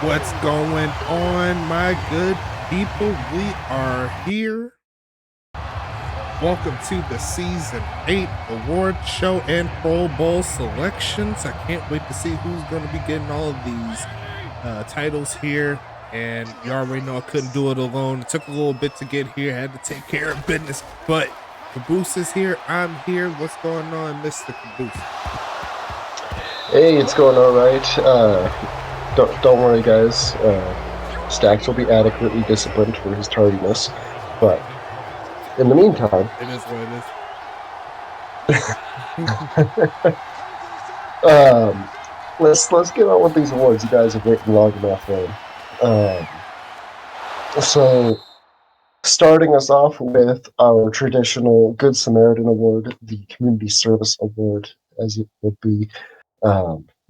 What's going on, my good people? We are here. Welcome to the Season 8 Award Show and Pro Bowl selections. I can't wait to see who's going to be getting all of these titles here. And you already know I couldn't do it alone. It took a little bit to get here. I had to take care of business. But Caboose is here. I'm here. What's going on, Mr. Caboose? Hey, it's going all right. Don't worry, guys. Stacks will be adequately disciplined for his tardiness, but in the meantime, It is what it is. let's get on with these awards. You guys have waited long enough for. So, starting us off with our traditional Good Samaritan Award, the Community Service Award, as it would be.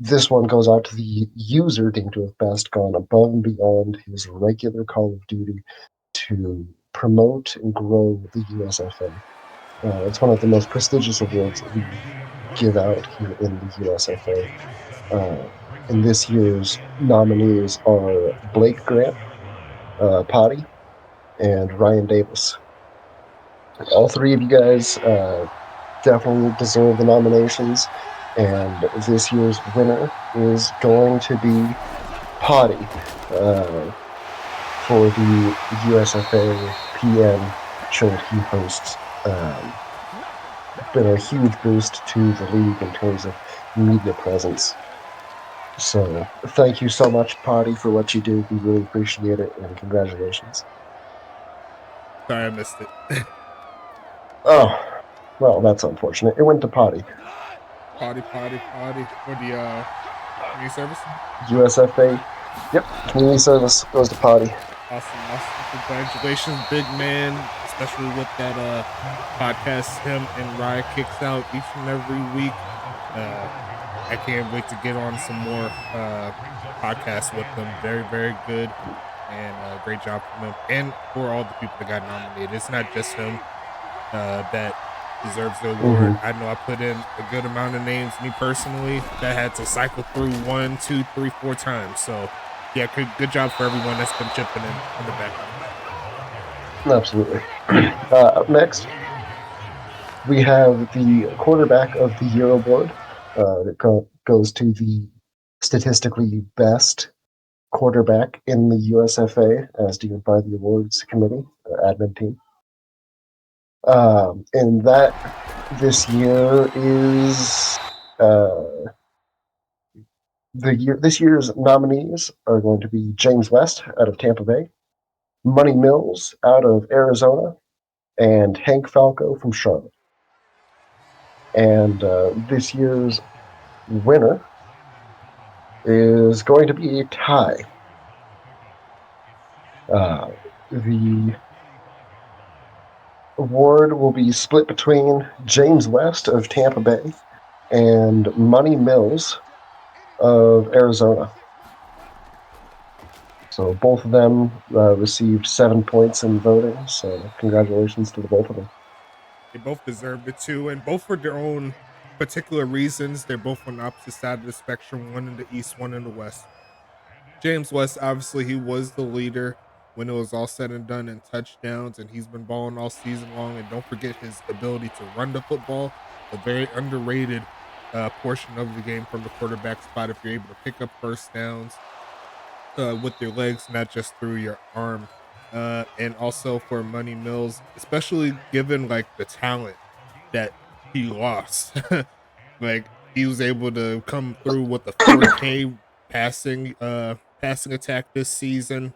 This one goes out to the user deemed to have best gone above and beyond his regular Call of Duty to promote and grow the USFA. It's one of the most prestigious awards that we give out here in the USFA. And this year's nominees are Blake Grant, Potty, and Ryan Davis. All three of you guys definitely deserve the nominations. And this year's winner is going to be Potty for the USFA PM show that he hosts. Been a huge boost to the league in terms of media presence. So thank you so much, Potty, for what you do. We really appreciate it, and congratulations. Sorry, I missed it. Oh, well, that's unfortunate. It went to Potty. Potty for the community service. USFA, yep, community service goes to Potty. Awesome. Congratulations, big man, especially with that podcast him and Ryan kicks out each and every week. I can't wait to get on some more podcasts with them. Very, very good, and great job from him and for all the people that got nominated. It's not just him that deserves the award. I know I put in a good amount of names, me personally, that had to cycle through 1, 2, 3, 4 times. So yeah, good job for everyone that's been chipping in the background. Absolutely. Up next, we have the Quarterback of the Year award. That goes to the statistically best quarterback in the USFA, as deemed by the awards committee, admin team. And that this year is this year's nominees are going to be James West out of Tampa Bay, Money Mills out of Arizona, and Hank Falco from Charlotte. And this year's winner is going to be a tie. The award will be split between James West of Tampa Bay and Money Mills of Arizona. So both of them received 7 points in voting, so congratulations to the both of them. They both deserved it too, and both for their own particular reasons. They're both on the opposite side of the spectrum, one in the East, one in the West. James West, obviously, he was the leader when it was all said and done in touchdowns, and he's been balling all season long. And don't forget his ability to run the football, a very underrated portion of the game from the quarterback spot. If you're able to pick up first downs with your legs, not just through your arm. And also for Money Mills, especially given like the talent that he lost. Like he was able to come through with the 4K passing attack this season,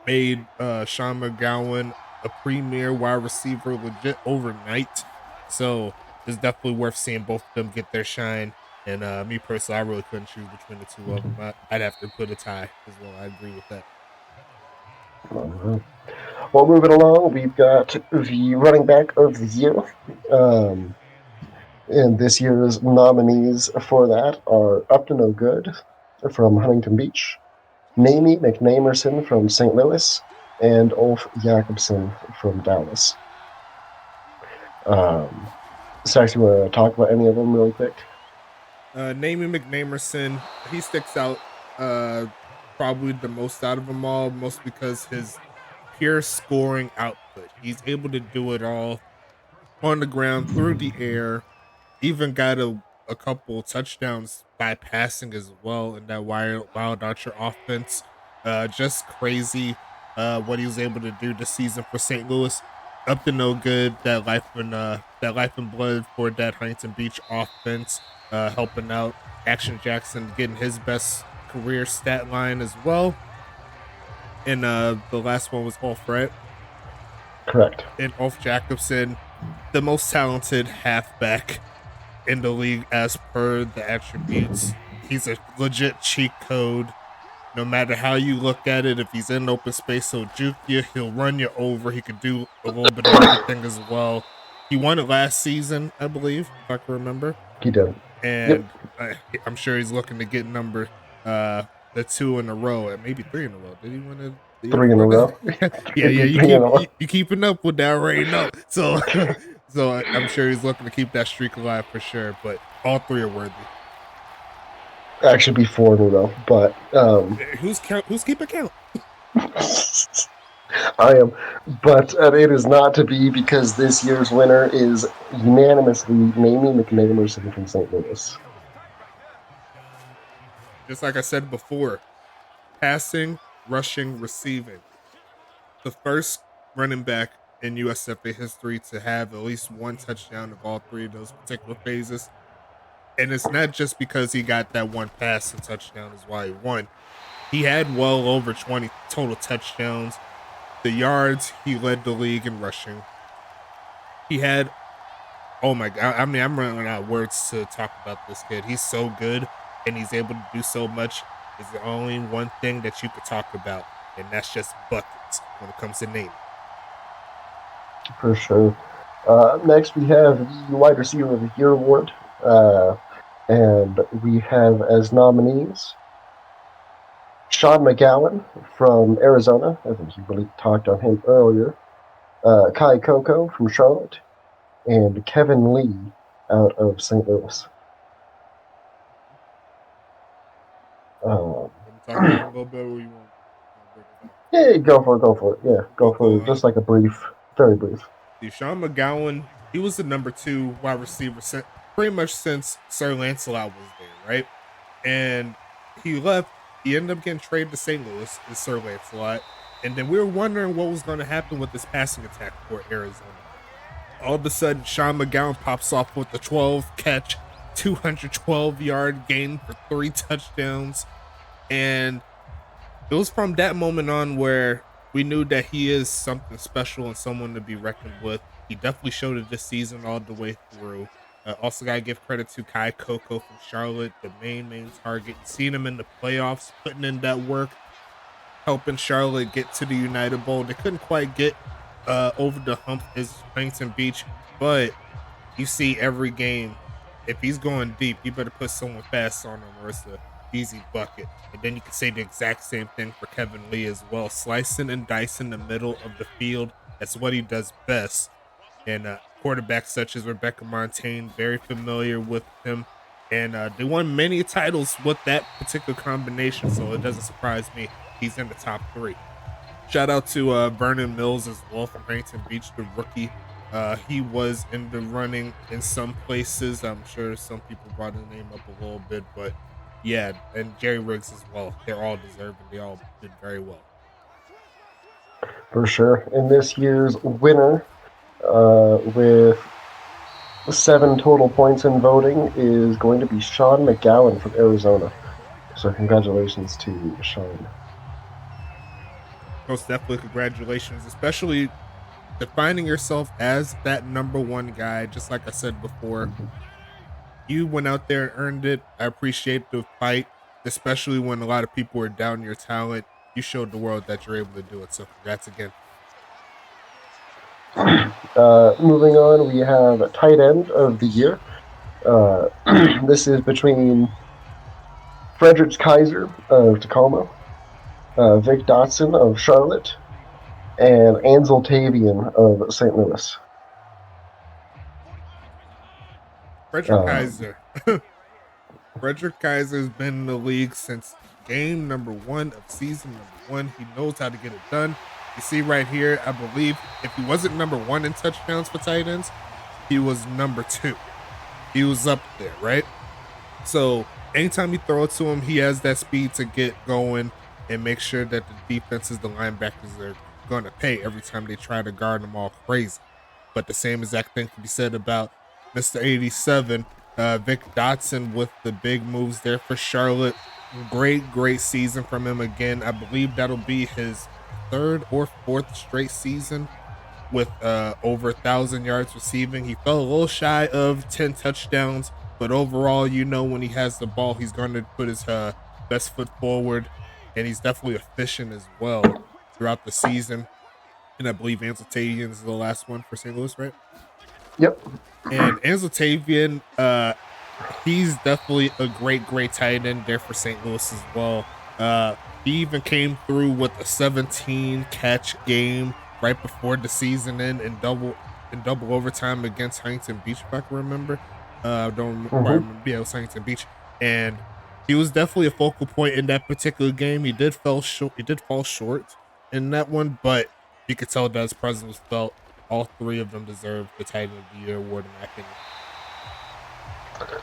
made Sean McGowan a premier wide receiver legit overnight. So it's definitely worth seeing both of them get their shine. And me personally, I really couldn't choose between the two of them. I'd have to put a tie as well. I agree with that. Well, moving along, we've got the running back of the year. And this year's nominees for that are Up to No Good from Huntington Beach, Namie McNamerson from St. Louis, and Ulf Jakobsen from Dallas. Stacks, you want to talk about any of them really quick? Namie McNamerson, he sticks out probably the most out of them all, most because his pure scoring output. He's able to do it all on the ground, through the air, even got a couple touchdowns by passing as well in that wild Archer offense. Just crazy what he was able to do this season for St. Louis. Up to no good. That life and blood for that Huntington Beach offense, helping out Action Jackson getting his best career stat line as well. And the last one was Ulf, right? Correct. And Ulf Jacobson, the most talented halfback in the league as per the attributes. He's a legit cheat code. No matter how you look at it, if he's in open space, he'll juke you, he'll run you over. He could do a little bit of everything as well. He won it last season, I believe, if I can remember. He did. And I'm sure he's looking to get number the 2 in a row, and maybe 3 in a row. Did he win it? 3 in a row. Yeah, you keeping up with that right now. So so I'm sure he's looking to keep that streak alive for sure. But all 3 are worthy. Actually, be 4 in a row, but who's keeping count? I am, but it is not to be because this year's winner is unanimously Mamie McNamerson from St. Louis. Just like I said before, passing, rushing, receiving. The first running back in USFA history to have at least 1 touchdown of all 3 of those particular phases. And it's not just because he got that 1 pass and touchdown is why he won. He had well over 20 total touchdowns. The yards, he led the league in rushing. He had, oh my God, I mean, I'm running out of words to talk about this kid. He's so good, and he's able to do so much. Is the only one thing that you could talk about, and that's just buckets when it comes to naming. For sure. Next, we have the Wide Receiver of the Year award. And we have as nominees Sean McGowan from Arizona. I think you really talked on him earlier. Kai Coco from Charlotte. And Kevin Lee out of St. Louis. Talk about a little bit where you want to break it down. Yeah, go for it. Yeah, go for it. Just like a brief, very brief. Sean McGowan, he was the number 2 wide receiver pretty much since Sir Lancelot was there, right? And he left. He ended up getting traded to St. Louis as Sir Lancelot. And then we were wondering what was going to happen with this passing attack for Arizona. All of a sudden, Sean McGowan pops off with the 12-catch, 212-yard gain for 3 touchdowns. And it was from that moment on where we knew that he is something special and someone to be reckoned with. He definitely showed it this season all the way through. Also got to give credit to Kai Coco from Charlotte, the main target. Seeing him in the playoffs, putting in that work, helping Charlotte get to the United Bowl. They couldn't quite get over the hump as Huntington Beach, but you see every game, if he's going deep, you better put someone fast on him or it's an easy bucket. And then you can say the exact same thing for Kevin Lee as well. Slicing and dicing the middle of the field, that's what he does best. And quarterbacks such as Rebecca Montaigne, very familiar with him. And they won many titles with that particular combination, so it doesn't surprise me he's in the top 3. Shout out to Vernon Mills as well from Huntington Beach, the rookie. He was in the running in some places. I'm sure some people brought his name up a little bit, but yeah, and Jerry Riggs as well. They're all deserving. They all did very well. For sure. And this year's winner, with 7 total points in voting, is going to be Sean McGowan from Arizona. So congratulations to Sean. Most definitely congratulations, especially defining yourself as that number 1 guy. Just like I said before, you went out there and earned it. I appreciate the fight, especially when a lot of people were down your talent. You showed the world that you're able to do it. So congrats again. Moving on, we have tight end of the year. This is between Fredericks Kaiser of Tacoma, Vic Dotson of Charlotte, and Ansel Tavian of St. Louis. Frederick Kaiser. Frederick Kaiser's been in the league since game number 1 of season number 1. He knows how to get it done. You see right here, I believe if he wasn't number 1 in touchdowns for tight ends, he was number 2. He was up there, right? So anytime you throw it to him, he has that speed to get going and make sure that the defenses, the linebackers, are going to pay every time they try to guard them all crazy. But the same exact thing can be said about Mr. 87, Vic Dotson, with the big moves there for Charlotte. Great season from him again. I believe that'll be his 3rd or 4th straight season with over 1,000 yards receiving. He fell a little shy of 10 touchdowns, but overall, when he has the ball, he's going to put his best foot forward, and he's definitely efficient as well throughout the season. And I believe Anzaltavian is the last one for St. Louis, right? Yep. And Anzaltavian, he's definitely a great tight end there for St. Louis as well. He even came through with a 17 catch game right before the season in double overtime against Huntington Beach, if I can remember. I don't quite remember. Yeah, it was Huntington Beach, and he was definitely a focal point in that particular game. He did fall short in that one, but you could tell that his presence was felt. All 3 of them deserve the Tight End of the Year award, in my opinion.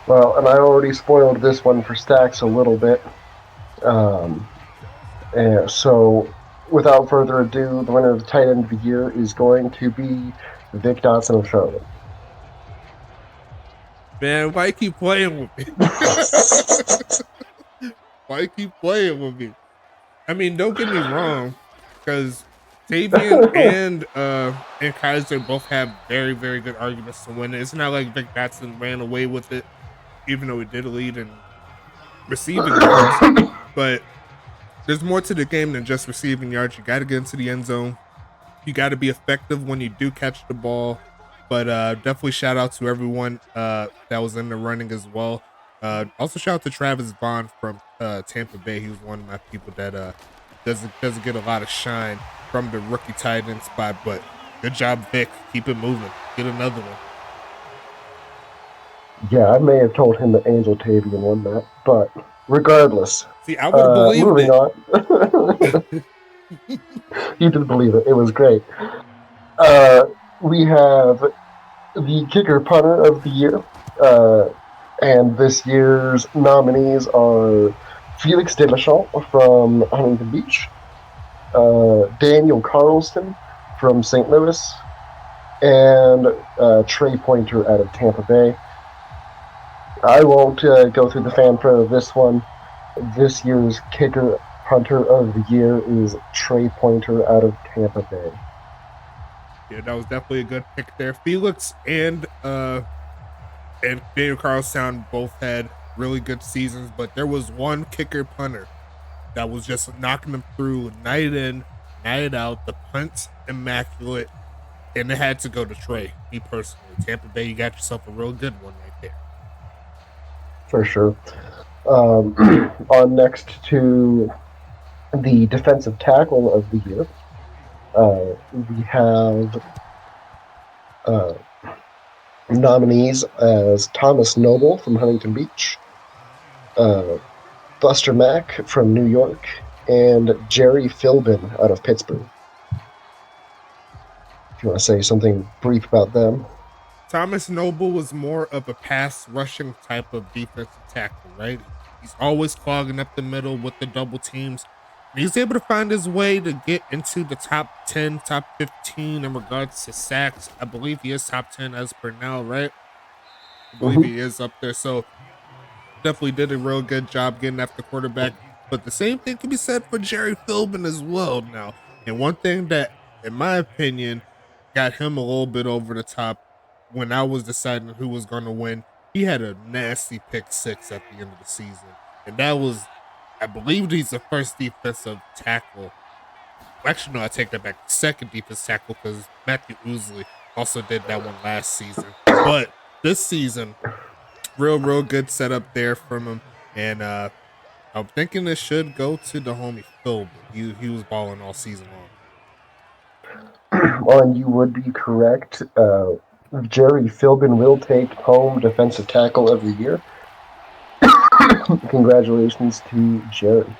Well, and I already spoiled this one for Stacks a little bit. And so, without further ado, the winner of the Tight End of the Year is going to be Vic Dotson of Charlotte. Man, why you keep playing with me? Why you keep playing with me? I mean, don't get me wrong, because Tavian and Kaiser both have very good arguments to win it. It's not like Vic Dotson ran away with it, even though he did lead in receiving yards. But there's more to the game than just receiving yards. You got to get into the end zone. You got to be effective when you do catch the ball. But definitely shout out to everyone that was in the running as well. Also shout out to Travis Bond from Tampa Bay. He was one of my people that doesn't get a lot of shine from the rookie tight end spot. But good job, Vic. Keep it moving. Get another one. Yeah, I may have told him that Anzaltavian won that, but regardless. See, I would have believed moving it. On. You did believe it. It was great. We have the kicker punter of the year. And this year's nominees are Felix Deschamps from Huntington Beach, Daniel Carlson from St. Louis, and Trey Pointer out of Tampa Bay. I won't go through the fanfare of this one. This year's kicker punter of the year is Trey Pointer out of Tampa Bay. Yeah, that was definitely a good pick there. Felix and Daniel Carlson both had really good seasons, but there was one kicker punter that was just knocking them through night in, night out. The punt's immaculate, and it had to go to Trey. Me personally, Tampa Bay, you got yourself a real good one right there. For sure. On next to the defensive tackle of the year, we have nominees as Thomas Noble from Huntington Beach, Buster Mack from New York, and Jerry Philbin out of Pittsburgh. If you want to say something brief about them. Thomas Noble was more of a pass rushing type of defensive tackle, right? He's always clogging up the middle with the double teams. He's able to find his way to get into the top 10, top 15 in regards to sacks. I believe he is top 10 as per now, right? I believe he is up there. So definitely did a real good job getting after quarterback. But the same thing can be said for Jerry Philbin as well now. And one thing that, in my opinion, got him a little bit over the top when I was deciding who was going to win, he had a nasty pick 6 at the end of the season. And that was, I believe he's the first defensive tackle. Actually, no, I take that back. Second defensive tackle, because Matthew Ousley also did that one last season. But this season, real good setup there from him. And I'm thinking it should go to the homie Phil. He was balling all season long. Well, and you would be correct. Jerry Philbin will take home defensive tackle of the year. congratulations to Jerry.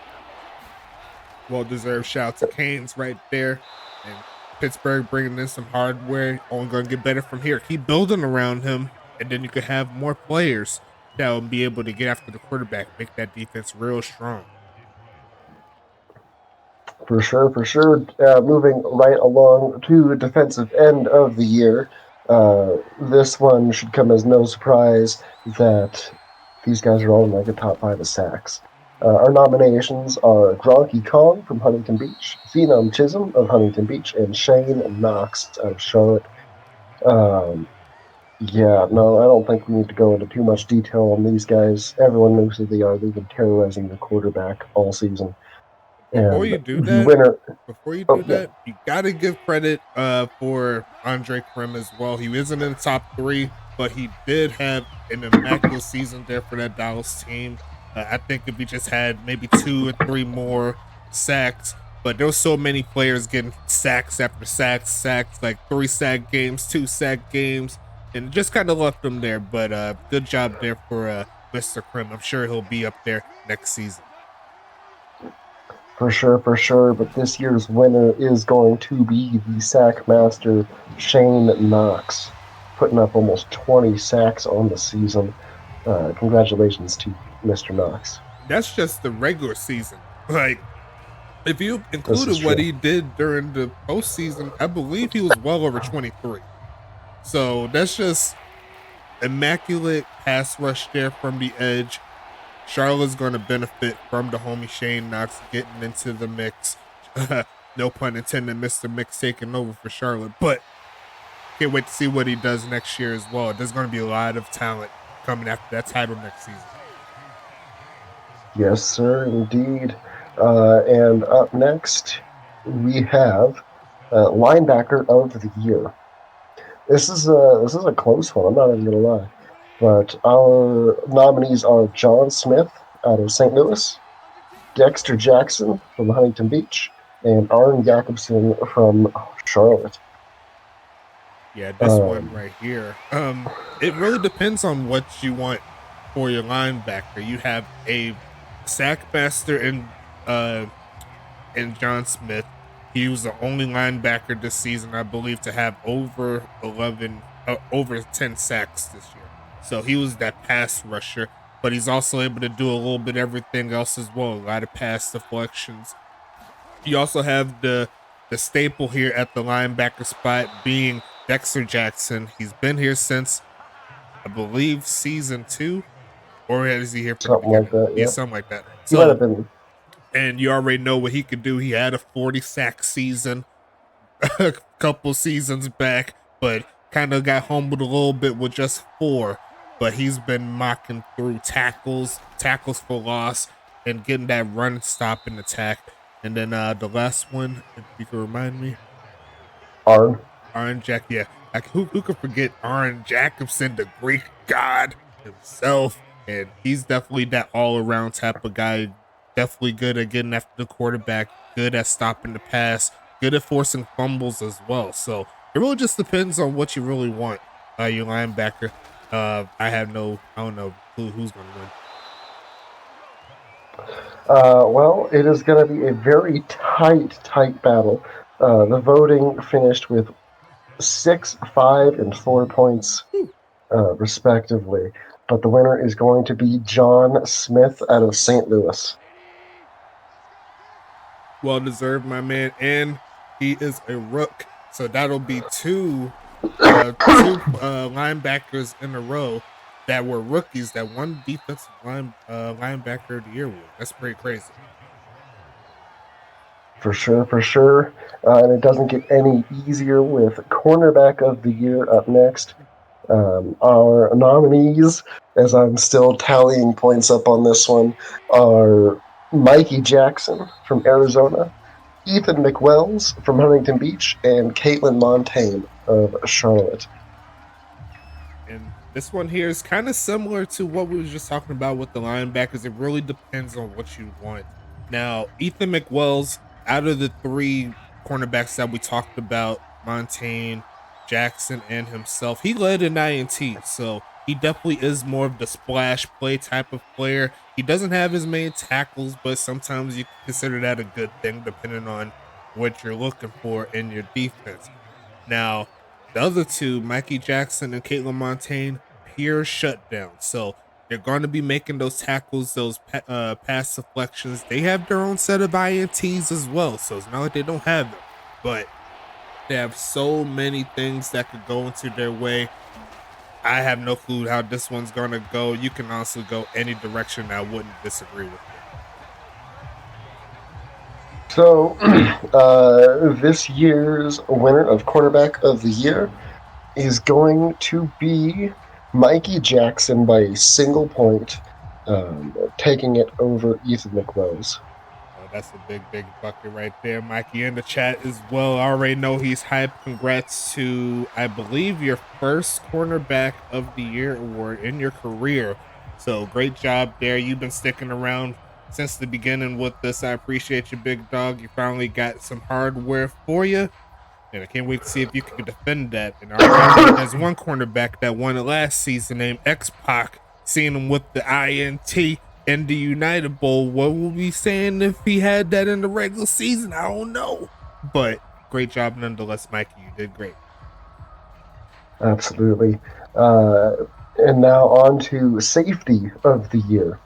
Well-deserved shout to Canes right there. And Pittsburgh bringing in some hardware. Only going to get better from here. Keep building around him, and then you could have more players that will be able to get after the quarterback, make that defense real strong. For sure, for sure. Moving right along to defensive end of the year. This one should come as no surprise that these guys are all in like a top 5 of sacks. Our nominations are Gronky Kong from Huntington Beach, Phenom Chisholm of Huntington Beach, and Shane Knox of Charlotte. Yeah, no, I don't think we need to go into too much detail on these guys. Everyone knows who they are. They've been terrorizing the quarterback all season. Before And you do the that, winner. you gotta give credit for Andre Krim as well. He isn't in the top 3, but he did have an immaculate season there for that Dallas team. I think if he just had maybe 2 or 3 more sacks, but there was so many players getting sacks after sacks, like 3 sack games, 2 sack games, and it just kind of left him there. But good job there for Mr. Krim. I'm sure he'll be up there next season. For sure. But this year's winner is going to be the sack master, Shane Knox, putting up almost 20 sacks on the season. Congratulations to Mr. Knox. That's just the regular season. Like, if you included what he did during the postseason, I believe he was well over 23. So that's just immaculate pass rush there from the edge. Charlotte's going to benefit from the homie Shane Knox getting into the mix. No pun intended, Mr. Mix taking over for Charlotte. But can't wait to see what he does next year as well. There's going to be a lot of talent coming after that title next season. Yes, sir, indeed. And up next, we have linebacker of the year. This is a close one. I'm not even gonna lie, but our nominees are John Smith out of St. Louis, Dexter Jackson from Huntington Beach, and Arn Jacobson from Charlotte. Yeah, this one right here. It really depends on what you want for your linebacker. You have a sack master in John Smith. He was the only linebacker this season, I believe, to have over 10 sacks this year. So he was that pass rusher, but he's also able to do a little bit of everything else as well. A lot of pass deflections. You also have the staple here at the linebacker spot being Dexter Jackson. He's been here since, I believe, season 2, or is he here for something like that? Yeah, something like that. He might have been. And you already know what he could do. He had a 40 sack season a couple seasons back, but kind of got humbled a little bit with just 4. But he's been mocking through tackles for loss, and getting that run stop and attack. And then the last one, if you can remind me, Arn Jack. Yeah, like who could forget Arn Jacobson, the Greek god himself? And he's definitely that all around type of guy. Definitely good at getting after the quarterback, good at stopping the pass, good at forcing fumbles as well. So it really just depends on what you really want. Your linebacker. I don't know who's going to win. Well, it is going to be a very tight battle. The voting finished with 6, 5, and 4 points, respectively. But the winner is going to be John Smith out of St. Louis. Well deserved, my man, and he is a rook. So that'll be two linebackers in a row that were rookies that won defensive linebacker of the year award. That's pretty crazy. For sure. And it doesn't get any easier with cornerback of the year up next. Our nominees, as I'm still tallying points up on this one, are Mikey Jackson from Arizona, Ethan McWells from Huntington Beach, and Caitlin Montaigne of Charlotte. And this one here is kind of similar to what we were just talking about with the linebackers. It really depends on what you want. Now, Ethan McWells, out of the 3 cornerbacks that we talked about, Montaigne, Jackson and himself. He led in INT, so he definitely is more of the splash play type of player. He doesn't have as many tackles, but sometimes you can consider that a good thing depending on what you're looking for in your defense. Now, the other two, Mikey Jackson and Caitlin Montaigne, pure shutdown. So they're going to be making those tackles, those pass deflections. They have their own set of INTs as well, so it's not like they don't have them, but they have so many things that could go into their way. I have no clue how this one's going to go. You can honestly go any direction. I wouldn't disagree with you. So, this year's winner of Cornerback of the Year is going to be Mikey Jackson by a single point, taking it over Ethan McRose. Oh, that's a big bucket right there. Mikey in the chat as well. I already know he's hyped. Congrats to, I believe, your first Cornerback of the Year award in your career. So great job there. You've been sticking around since the beginning with this. I appreciate you, big dog. You finally got some hardware for you. And I can't wait to see if you can defend that. And I already know there's one cornerback that won it last season named X-Pac. Seeing him with the INT in the United Bowl. What will we saying if he had that in the regular season? I don't know. But great job nonetheless, Mikey. You did great. Absolutely. And now on to Safety of the Year.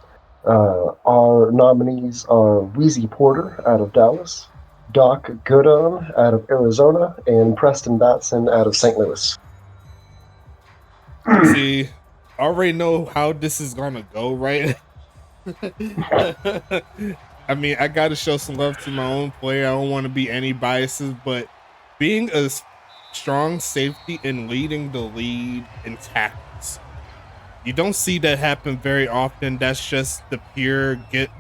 Our nominees are Wheezy Porter out of Dallas, Doc Goodon out of Arizona, and Preston Batson out of St. Louis. See, I already know how this is gonna go, right? I mean, I gotta show some love to my own player. I don't want to be any biases, but being a strong safety and leading the lead in tackles, you don't see that happen very often. That's just the pure get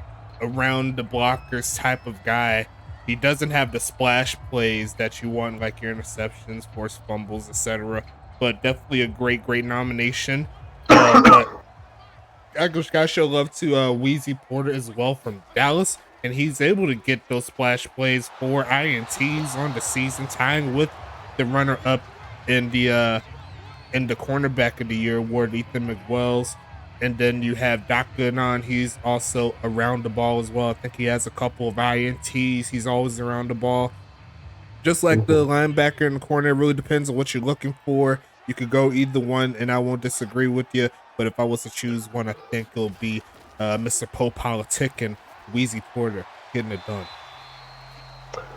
around the blockers type of guy. He doesn't have the splash plays that you want, like your interceptions, forced fumbles, etc. But definitely a great nomination. But I just gotta show love to Wheezy Porter as well from Dallas, and he's able to get those splash plays for INTs on the season, tying with the runner-up in the cornerback of the year award, Ethan McWells. And then you have Doc Gooden. He's also around the ball as well. I think he has a couple of INTs. He's always around the ball. Just like the linebacker in the corner, it really depends on what you're looking for. You could go either one, and I won't disagree with you. But if I was to choose one, I think it'll be Mr. Poe Politic and Wheezy Porter getting it done.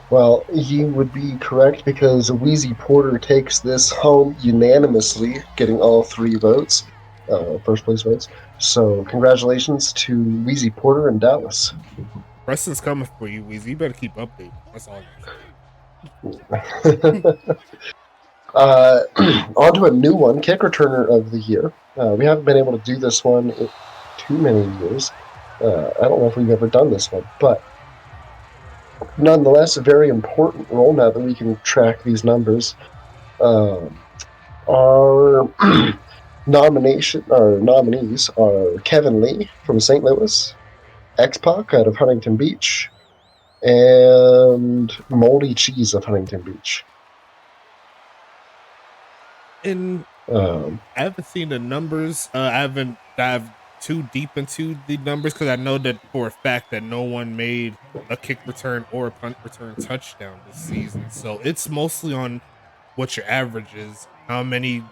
Well, you would be correct because Wheezy Porter takes this home unanimously, getting all 3 votes, first place votes. So congratulations to Wheezy Porter in Dallas. Preston's coming for you, Wheezy. You better keep updating. That's all. On to a new one, Kick Returner of the Year. We haven't been able to do this one in too many years. I don't know if we've ever done this one, but nonetheless, a very important role now that we can track these numbers. Our nominees are Kevin Lee from St. Louis, X-Pac out of Huntington Beach, and Moldy Cheese of Huntington Beach. And I haven't seen the numbers. I haven't dived too deep into the numbers because I know that for a fact that no one made a kick return or a punt return touchdown this season. So it's mostly on what your average is. How many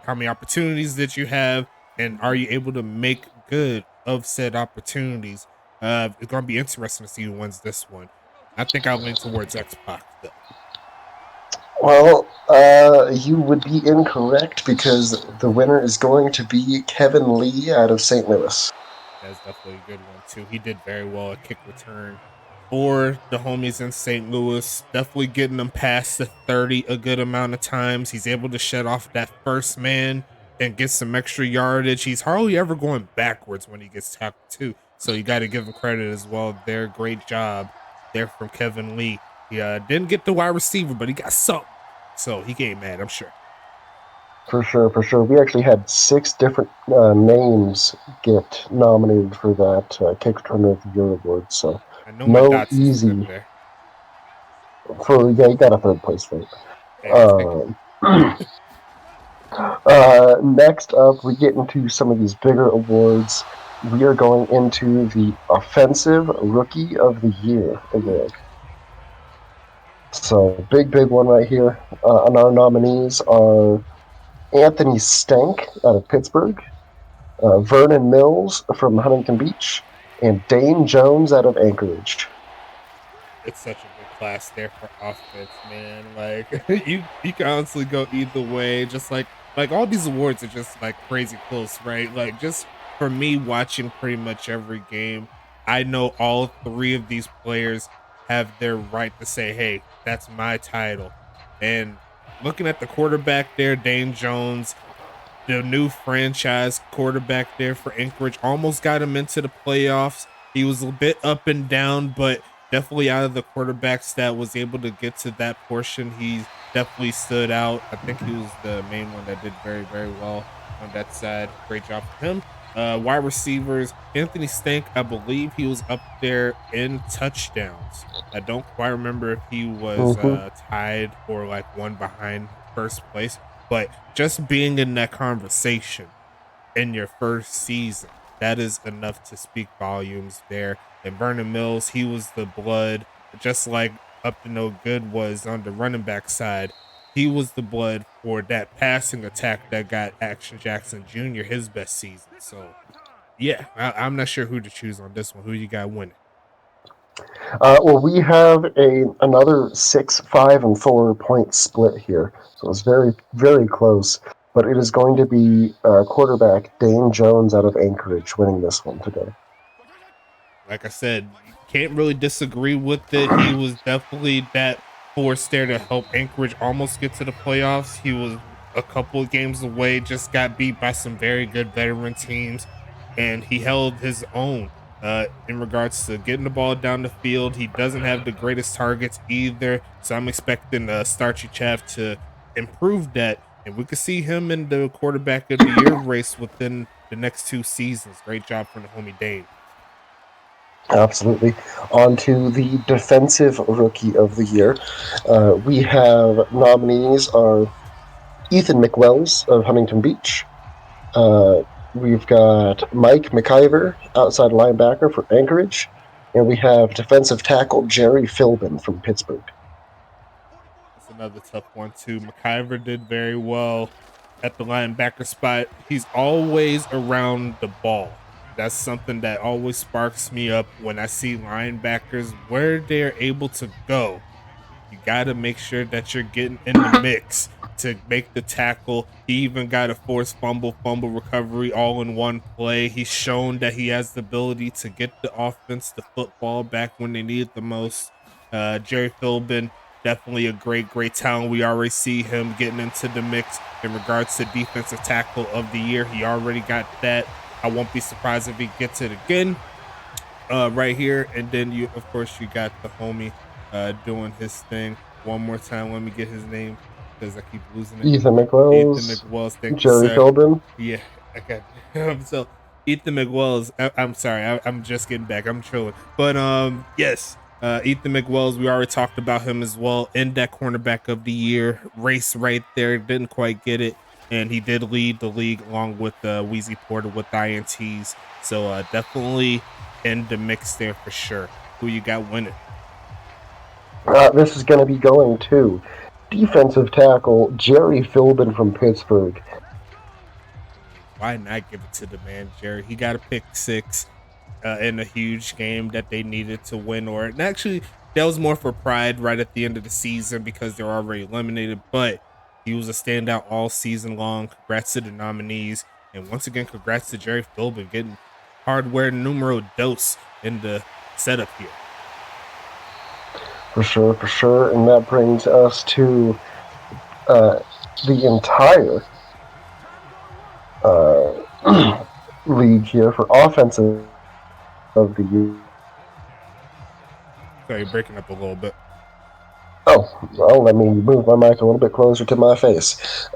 opportunities did you have, and are you able to make good of said opportunities? It's gonna be interesting to see who wins this one. I think I'll lean towards X-Pac though. Well, you would be incorrect because the winner is going to be Kevin Lee out of St. Louis. That's definitely a good one too. He did very well at kick return for the homies in St. Louis. Definitely getting them past the 30 a good amount of times. He's able to shut off that first man and get some extra yardage. He's hardly ever going backwards when he gets tackled too. So you got to give him credit as well there. Great job there from Kevin Lee. He didn't get the wide receiver, but he got something. So he ain't mad, I'm sure. For sure. We actually had 6 different names get nominated for that Kick Returner of the Year award. So I know my dots easy. There. You got a 3rd place vote. Hey, Next up, we get into some of these bigger awards. We are going into the Offensive Rookie of the Year award. So, big one right here. And our nominees are Anthony Stank out of Pittsburgh, Vernon Mills from Huntington Beach, and Dane Jones out of Anchorage. It's such a good class there for offense, man. Like you can honestly go either way. Just like all these awards are just like crazy close, right? Like just for me watching pretty much every game, I know all three of these players have their right to say, "Hey, that's my title." And looking at the quarterback there, Dane Jones, the new franchise quarterback there for Anchorage, almost got him into the playoffs. He was a bit up and down, but definitely out of the quarterbacks that was able to get to that portion, he definitely stood out. I think he was the main one that did very well on that side. Great job for him. Wide receivers, Anthony Stank, I believe he was up there in touchdowns. I don't quite remember if he was Mm-hmm. tied or like one behind first place, but just being in that conversation in your first season, that is enough to speak volumes there. And Vernon Mills, he was the blood, just like Up to No Good was on the running back side. He was the blood for that passing attack that got Action Jackson Jr. his best season. So yeah, I'm not sure who to choose on this one. Who you got winning? Well, we have another 6, 5, and 4 point split here, so it's very close. But it is going to be quarterback Dane Jones out of Anchorage winning this one today. Like I said, can't really disagree with it. He was definitely that force there to help Anchorage almost get to the playoffs. He was a couple of games away, just got beat by some very good veteran teams, and he held his own in regards to getting the ball down the field. He doesn't have the greatest targets either, so I'm expecting Starchy Chaff to improve that, and we could see him in the quarterback of the year race within the next 2 seasons. Great job from the homie Dane. Absolutely. On to the Defensive Rookie of the Year. We have nominees are Ethan McWells of Huntington Beach. Uh, we've got Mike McIver, outside linebacker for Anchorage. And we have defensive tackle Jerry Philbin from Pittsburgh. That's another tough one too. McIver did very well at the linebacker spot. He's always around the ball. That's something that always sparks me up when I see linebackers where they're able to go. You got to make sure that you're getting in the mix to make the tackle. He even got a forced fumble recovery all in one play. He's shown that he has the ability to get the offense the football back when they need it the most. Jerry Philbin, definitely a great talent. We already see him getting into the mix in regards to defensive tackle of the year. He already got that. I won't be surprised if he gets it again right here. And then you, of course, you got the homie doing his thing one more time. Let me get his name because I keep losing it. Ethan Ethan McWells, McWells. Thank you, Jerry sir. Philbin. Yeah, I got so Ethan McWells. I'm sorry, I'm just getting back. I'm trolling, but yes, Ethan McWells. We already talked about him as well in that cornerback of the year race right there. Didn't quite get it, and he did lead the league along with Wheezy Porter with INTs. So definitely in the mix there for sure. Who you got winning? This is going to be going to defensive tackle Jerry Philbin from Pittsburgh. Why not give it to the man, Jerry? He got a pick six in a huge game that they needed to win, or and actually that was more for pride right at the end of the season because they're already eliminated. But he was a standout all season long. Congrats to the nominees, and once again, congrats to Jerry Philbin getting hardware numero dos in the setup here. For sure. And that brings us to the entire league here for offensive of the year. Sorry, you're breaking up a little bit. Oh, well, let me move my mic a little bit closer to my face.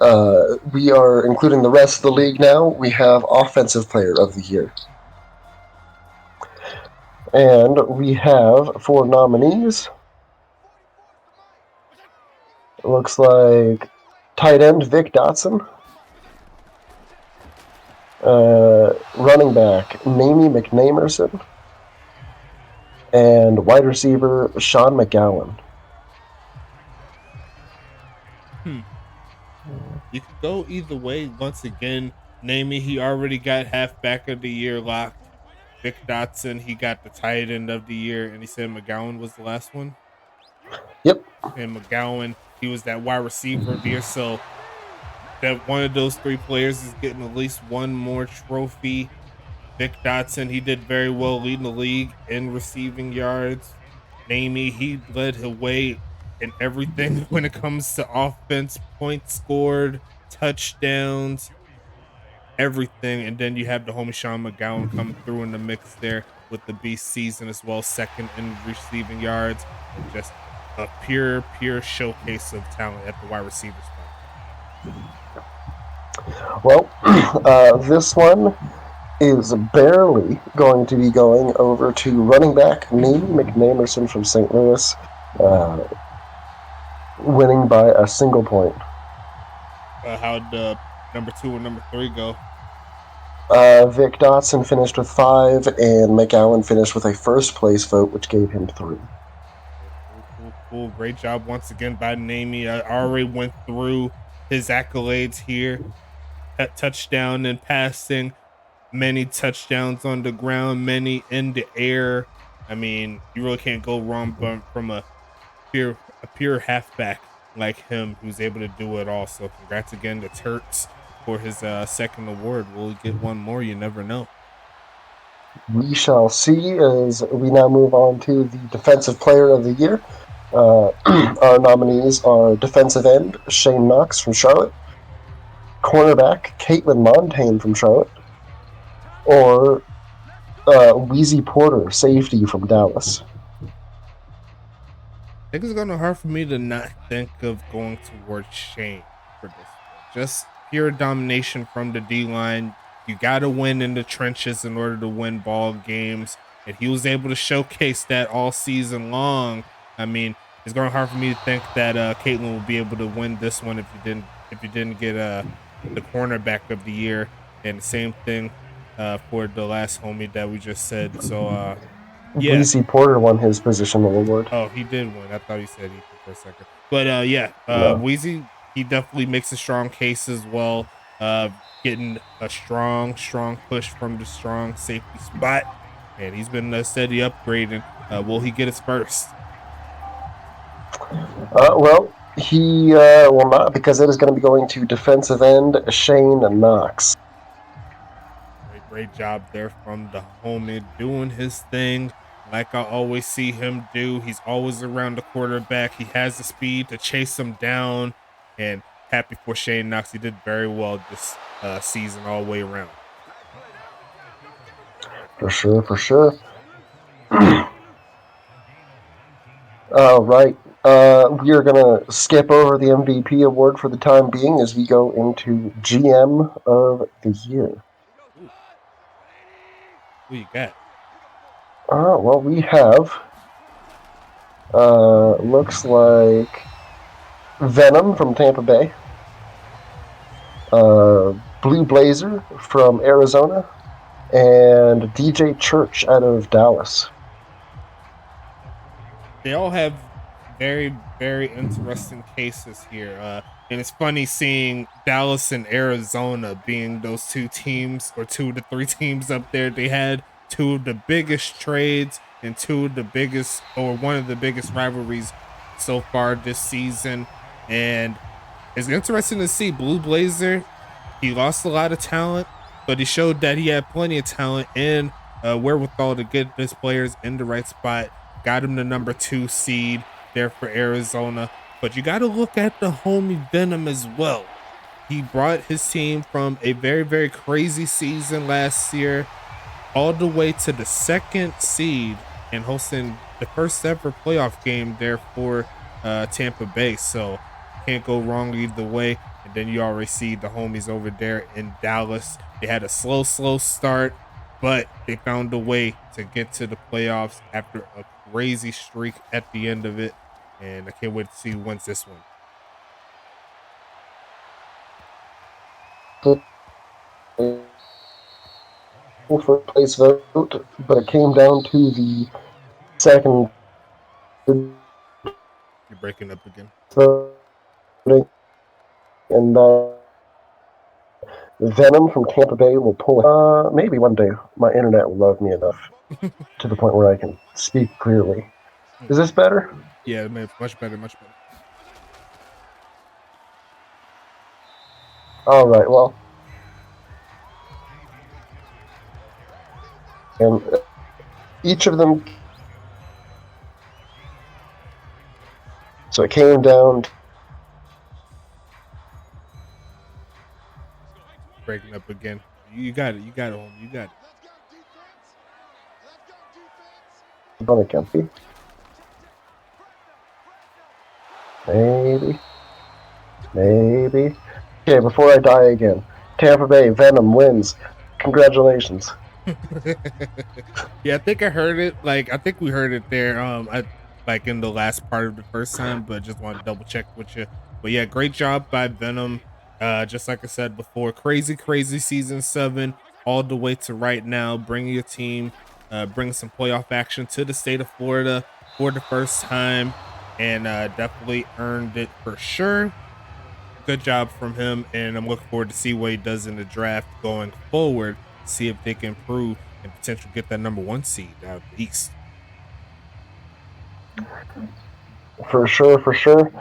We are including the rest of the league now. We have Offensive Player of the Year. And we have 4 nominees. It looks like tight end Vic Dotson, running back Mamie McNamerson, and wide receiver Sean McGowan. You could go either way. Once again, Namey, he already got halfback of the year locked. Vic Dotson, he got the tight end of the year, and he said McGowan was the last one. Yep. And McGowan, he was that wide receiver of the year. So that one of those three players is getting at least one more trophy. Vic Dotson, he did very well leading the league in receiving yards. Namey, he led the way in everything when it comes to offense, points scored, touchdowns, everything. And then you have the homie Sean McGowan coming through in the mix there with the beast season as well, second in receiving yards, and just a pure showcase of talent at the wide receiver spot. Well, this one is barely going to be going over to running back Mamie McNamerson from St. Louis, winning by a single point. How'd number 2 and number 3 go? Vic Dotson finished with 5, and McGowan finished with a first place vote, which gave him 3. Cool. Great job once again by Namey. I already went through his accolades here. Touchdown and passing, many touchdowns on the ground, many in the air. I mean, you really can't go wrong from a pure halfback like him who's able to do it all. So congrats again to Turks for his second award. Will he get one more? You never know. We shall see as we now move on to the Defensive Player of the Year. Our nominees are defensive end Shane Knox from Charlotte, cornerback Caitlin Montaigne from Charlotte, or Wheezy Porter, safety from Dallas. I think it's gonna be hard for me to not think of going towards Shane for this one. Just pure domination from the D line. You gotta win in the trenches in order to win ball games, and he was able to showcase that all season long. I mean, it's gonna be hard for me to think that Caitlin will be able to win this one if you didn't get the cornerback of the year, and the same thing for the last homie that we just said. So yeah. Wheezy Porter won his positional award. Oh, he did win. I thought he said Ethan for a second. But yeah, No. Wheezy, he definitely makes a strong case as well. Getting a strong push from the strong safety spot. And he's been steady upgrading. Will he get his first? Well, he will not, because it is going to be going to defensive end Shane Knox. Great job there from the homie doing his thing like I always see him do. He's always around the quarterback. He has the speed to chase him down, and happy for Shane Knox. He did very well this season all the way around. For sure. All right. We are going to skip over the MVP award for the time being as we go into GM of the year. Who you got? Well, we have, looks like Venom from Tampa Bay, Blue Blazer from Arizona, and DJ Church out of Dallas. They all have very interesting cases here. And it's funny seeing Dallas and Arizona being those two teams, or 2 to 3 teams up there. They had 2 of the biggest trades and 2 of the biggest, or one of the biggest rivalries so far this season. And it's interesting to see Blue Blazer. He lost a lot of talent, but he showed that he had plenty of talent and wherewithal to get his players in the right spot. Got him the number 2 seed there for Arizona. But you got to look at the homie Venom as well. He brought his team from a very crazy season last year all the way to the 2nd seed and hosting the first ever playoff game there for Tampa Bay. So can't go wrong either way. And then you already see the homies over there in Dallas. They had a slow start, but they found a way to get to the playoffs after a crazy streak at the end of it. And I can't wait to see who wins this one. first place vote, but it came down to the second You're breaking up again. voting, and Venom from Tampa Bay will pull. Maybe one day my internet will love me enough to the point where I can speak clearly. Is this better? Yeah, much better, much better. All right. Well, and each of them. So it came down. Breaking up again. You got it. You got it, home. You got it. Again. Maybe. Okay, before I die again. Tampa Bay Venom wins. Congratulations. Yeah, I think I heard it. Like I think we heard it there. I like in the last part of the first time, but just want to double check with you. But yeah, great job by Venom. Just like I said before, crazy season 7, all the way to right now, bringing your team, bringing some playoff action to the state of Florida for the first time, and definitely earned it for sure. Good job from him, and I'm looking forward to see what he does in the draft going forward. See if they can improve and potentially get that number 1 seed out of the East. For sure, for sure.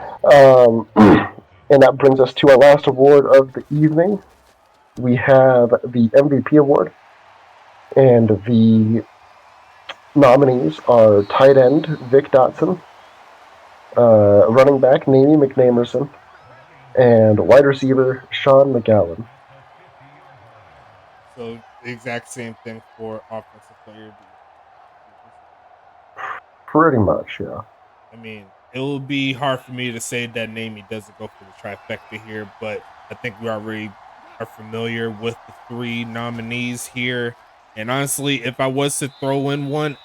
And that brings us to our last award of the evening. We have the MVP award, and the nominees are tight end Vic Dotson, running back Namie McNamerson, and wide receiver Sean McGowan. So the exact same thing for offensive player of the year. Pretty much, yeah. I mean, it will be hard for me to say that Namey doesn't go for the trifecta here, but I think we already are familiar with the 3 nominees here. And honestly, if I was to throw in one,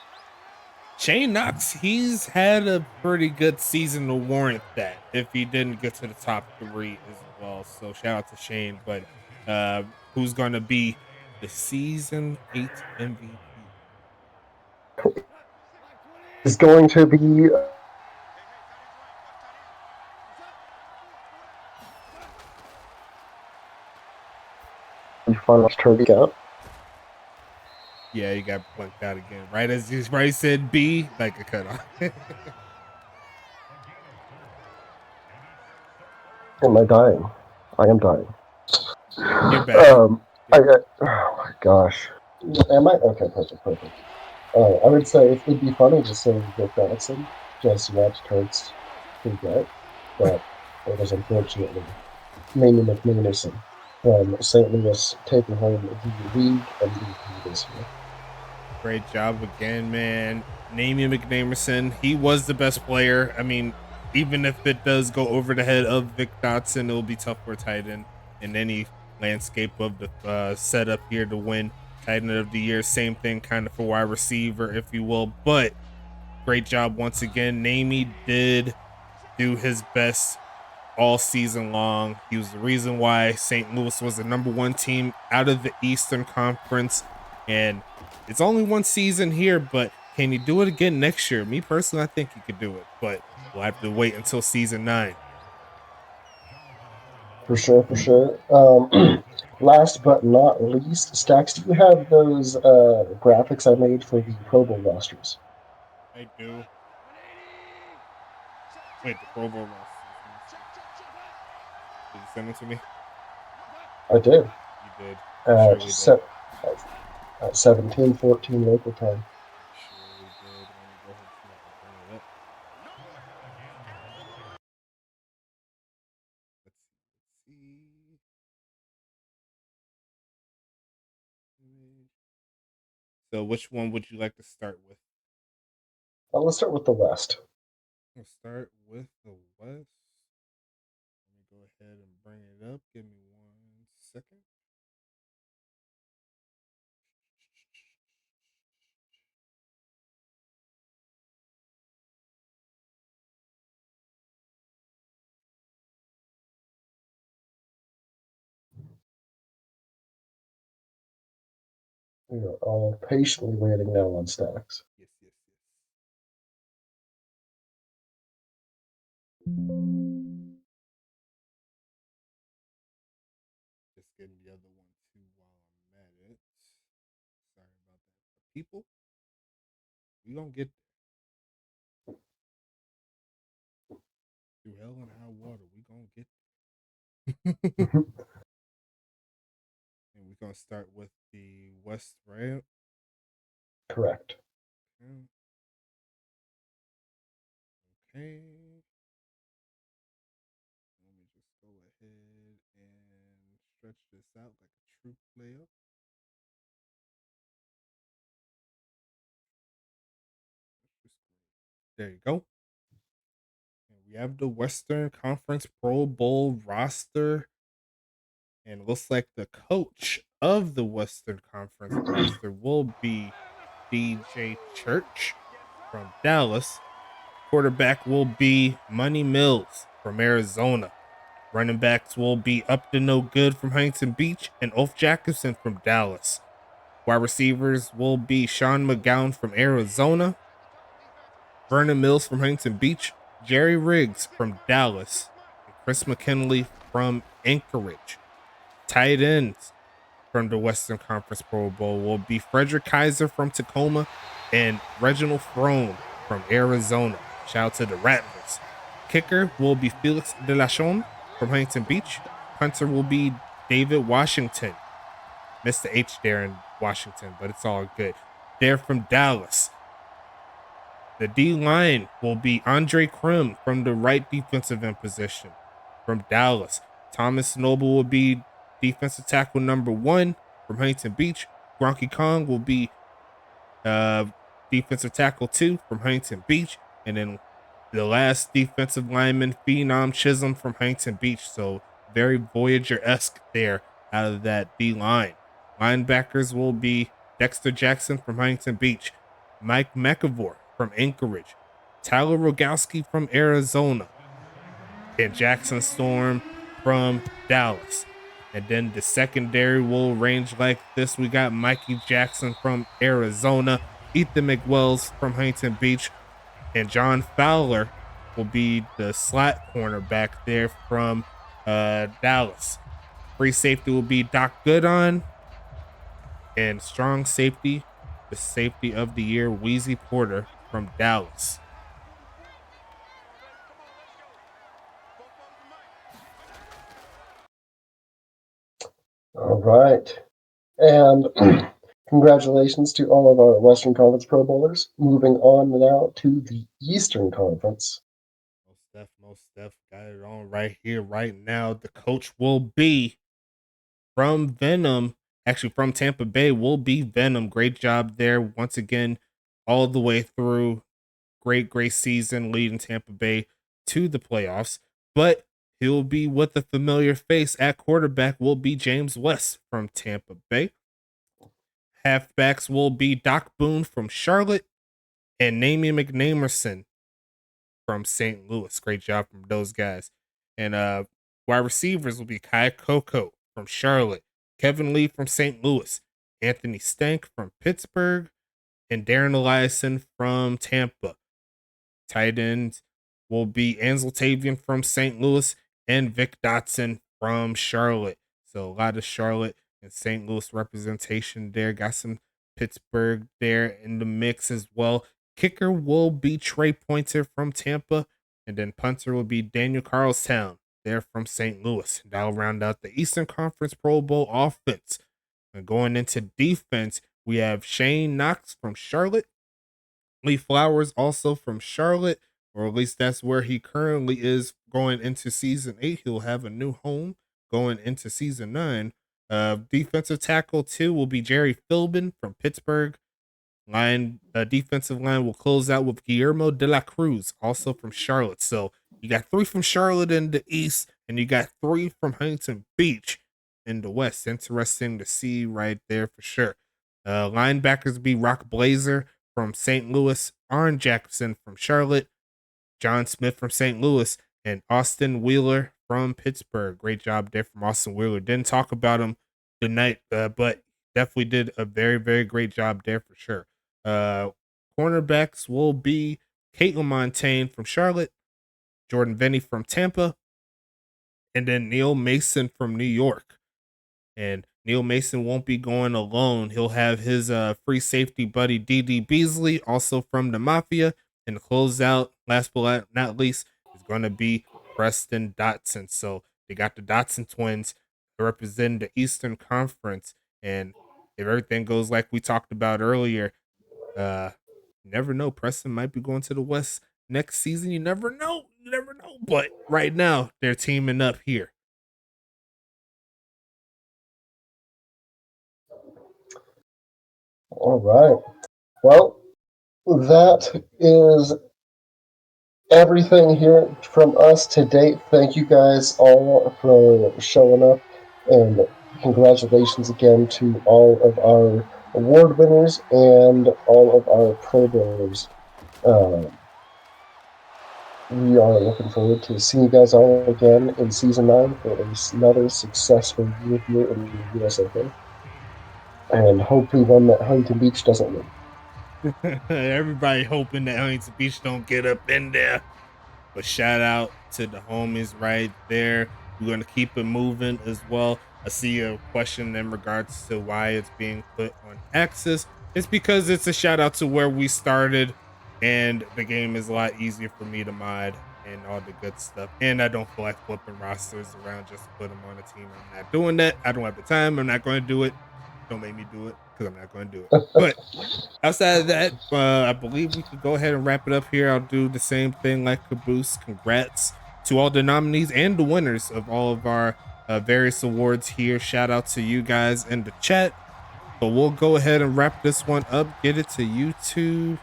Shane Knox, he's had a pretty good season to warrant that if he didn't get to the top 3 as well. So shout out to Shane, but who's going to be the season 8 MVP? Is going to be fun turkey out. Yeah, you got blanked out again. Right as you right said B, like a cutoff. Am I dying? I am dying. You're back. You're back. Oh my gosh. Am I? Okay, perfect. I would say it'd be funny to say Vic Dotson, just watch Turks freak out, but it was unfortunately Mamie McManderson from St. Louis taking home the league MVP this year. Great job again, man. Namie McNamerson, he was the best player. I mean, even if it does go over the head of Vic Dotson, it'll be tough for a tight end in any landscape of the setup here to win tight end of the year. Same thing kind of for wide receiver, if you will. But great job once again. Namie did do his best all season long. He was the reason why St. Louis was the number 1 team out of the Eastern Conference. And it's only one season here, but can you do it again next year? Me personally, I think he could do it, but we'll have to wait until season 9. For sure. Last but not least, Stacks, do you have those graphics I made for the Pro Bowl rosters? I do. Wait, the Pro Bowl lost. Did you send it to me? I did. You did. You At, surely did. at 17:14 local time. You surely did. Let me go ahead and see if I can bring it up. Let's see. So, which one would you like to start with? Let's start with the West. We'll start with the West. Let me go ahead and bring it up. Give me 1 second. We are all patiently waiting now on stacks. Yes, yes, yes. Just getting the other one too while I'm at it. Sorry about that. People, we gonna get through hell and high water. We gonna get there. And we're gonna start with the West ramp. Correct. Okay. Let me just go ahead and stretch this out like a true player. There you go. And we have the Western Conference Pro Bowl roster. And it looks like the coach of the Western Conference roster will be DJ Church from Dallas. Quarterback will be Money Mills from Arizona. Running backs will be Up to No Good from Huntington Beach and Ulf Jacobson from Dallas. Wide receivers will be Sean McGowan from Arizona, Vernon Mills from Huntington Beach, Jerry Riggs from Dallas, and Chris McKinley from Anchorage. Tight ends from the Western Conference Pro Bowl will be Frederick Kaiser from Tacoma and Reginald Frone from Arizona. Shout out to the Rattlers. Kicker will be Felix Delachon from Huntington Beach. Punter will be David Washington. Missed the H there in Washington, but it's all good. They're from Dallas. The D line will be Andre Krim from the right defensive end position from Dallas. Thomas Noble will be defensive tackle number 1 from Huntington Beach. Gronky Kong will be defensive tackle 2 from Huntington Beach. And then the last defensive lineman, Phenom Chisholm from Huntington Beach. So very Voyager-esque there out of that D line. Linebackers will be Dexter Jackson from Huntington Beach, Mike McAvoy from Anchorage, Tyler Rogowski from Arizona, and Jackson Storm from Dallas. And then the secondary will range like this. We got Mikey Jackson from Arizona, Ethan McWells from Huntington Beach, and John Fowler will be the slot cornerback there from Dallas. Free safety will be Doc Goodon, and strong safety, the safety of the year, Wheezy Porter from Dallas. All right. And congratulations to all of our Western Conference Pro Bowlers. Moving on now to the Eastern Conference. Most Steph got it on right here, right now. The coach will be from Venom, actually from Tampa Bay, will be Venom. Great job there once again, all the way through. Great season leading Tampa Bay to the playoffs. But he'll be with a familiar face at quarterback will be James West from Tampa Bay. Halfbacks will be Doc Boone from Charlotte and Namie McNamerson from St. Louis. Great job from those guys. And wide receivers will be Kai Coco from Charlotte, Kevin Lee from St. Louis, Anthony Stank from Pittsburgh, and Darren Eliason from Tampa. Tight ends will be Ansel Tavian from St. Louis and Vic Dotson from Charlotte. So a lot of Charlotte and St. Louis representation there. Got some Pittsburgh there in the mix as well. Kicker will be Trey Pointer from Tampa, and then punter will be Daniel Carlstown there from St. Louis. That'll round out the Eastern Conference Pro Bowl offense. And going into defense, we have Shane Knox from Charlotte, Lee Flowers also from Charlotte, or at least that's where he currently is going into season 8. He'll have a new home going into season 9. Defensive tackle 2 will be Jerry Philbin from Pittsburgh. Defensive line will close out with Guillermo de la Cruz, also from Charlotte. So you got 3 from Charlotte in the East, and you got 3 from Huntington Beach in the West. Interesting to see right there for sure. Linebackers be Rock Blazer from St. Louis, Aaron Jackson from Charlotte, John Smith from St. Louis, and Austin Wheeler from Pittsburgh. Great job there from Austin Wheeler. Didn't talk about him tonight, but definitely did a very, very great job there for sure. Cornerbacks will be Caitlin Montaigne from Charlotte, Jordan Vinny from Tampa, and then Neil Mason from New York. And Neil Mason won't be going alone. He'll have his free safety buddy DD Beasley, also from the Mafia. And to close out, last but not least, is going to be Preston Dotson. So they got the Dotson twins representing the Eastern Conference. And if everything goes like we talked about earlier, you never know. Preston might be going to the West next season. You never know. You never know. But right now, they're teaming up here. All right. Well, that is everything here from us to date. Thank you guys all for showing up, and congratulations again to all of our award winners and all of our pro bowlers. We are looking forward to seeing you guys all again in season 9 for another successful year here in the USFA, and hopefully one that Huntington Beach doesn't win. Everybody hoping that Huntington Beach don't get up in there. But shout out to the homies right there. We're going to keep it moving as well. I see a question in regards to why it's being put on Axis. It's because it's a shout out to where we started, and the game is a lot easier for me to mod and all the good stuff. And I don't feel like flipping rosters around just to put them on a team. I'm not doing that. I don't have the time. I'm not going to do it. Don't make me do it because I'm not going to do it. But outside of that, I believe we could go ahead and wrap it up here. I'll do the same thing like Caboose. Congrats to all the nominees and the winners of all of our various awards here. Shout out to you guys in the chat. But we'll go ahead and wrap this one up, get it to YouTube.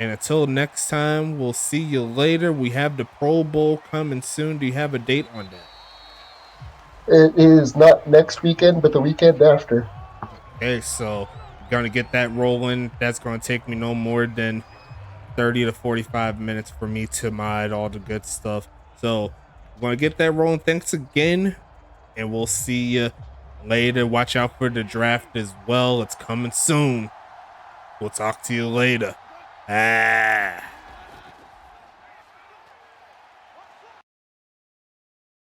And until next time, we'll see you later. We have the Pro Bowl coming soon. Do you have a date on that? It is not next weekend, but the weekend after. Okay, so we're going to get that rolling. That's going to take me no more than 30 to 45 minutes for me to mod all the good stuff. So we're going to get that rolling. Thanks again, and we'll see you later. Watch out for the draft as well. It's coming soon. We'll talk to you later.